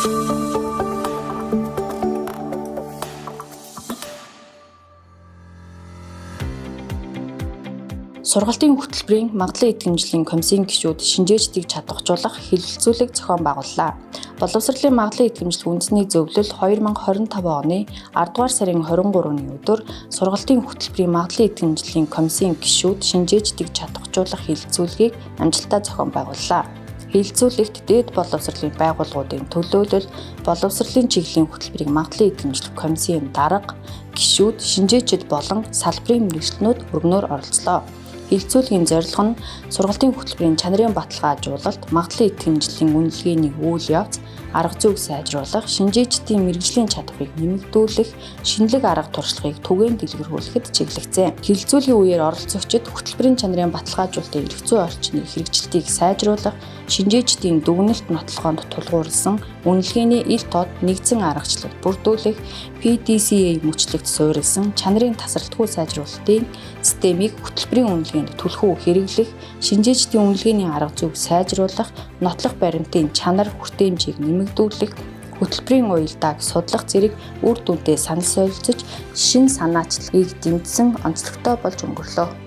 Сургалтын хөтөлбөрийн магадлан идэвхжлийн комиссийн гишүүд шинжээчдийг чадваржуулах хэлэлцүүлэг зохион байгууллаа. Боловсролын магадлан идэвхжлэх үндэсний зөвлөл 2025 оны 10 дугаар сарын 23-ны өдөр сургалтын хөтөлбөрийн магадлан идэвхжлийн комиссийн гишүүд шинжээчдийг чадваржуулах хэлэлцүүлгийг амжилттай зохион байгууллаа. Хэлэлцүүлэгт дээд боловсролын байгууллагуудын төлөөлөл, боловсролын чиглэлийн хөтөлбөрийн магадлан идэвхжлэх комиссийн дарга, гишүүд, шинжээчид болон салбарын мэргэжилтнүүд өргөнөөр оролцлоо. Хэлэлцүүлгийн зорилго нь сургалтын хөтөлбөрийн чанарын баталгаажуулалт, магадлан идэвхжлийн үнэлгээний үйл явц, арга зүйг сайжруулах, шинжээчдийн мэргэжлийн чадварыг нэмэгдүүлэх, шинэлэг арга туршлагыг түгээн дэлгэрүүлэхэд чиглэгцээ. Хэлэлцүүлгийн үеэр оролцогчид хөтөлбөрийн чанарын баталгаажуулалтын эрх зүйн орчны хэрэгжилтийг сайжруулах, шинжээчдийн дүгнэлт нотлохоонд тулгуурласан үнэлгээний ил тод нэгдсэн аргачлал бүрдүүлэх, PDCA мөчлөгт суурилсан чанарын тасралтгүй сайжруулалтын системийг хөтөлбөрийн үнэлгээнд түлхүү хэрэглэх, шинжээчдийн үнэлгээний арга зүйг сайжруулах, нотлох баримтын чанар хүртээмжийг нэмэгдүүлэх, хөтөлбөрийн уялдааг судлах зэрэг үр дүнтэй санал солилцож, шин санаачлагыг дэмжсэн онцлогтой болж өнгөрлөө.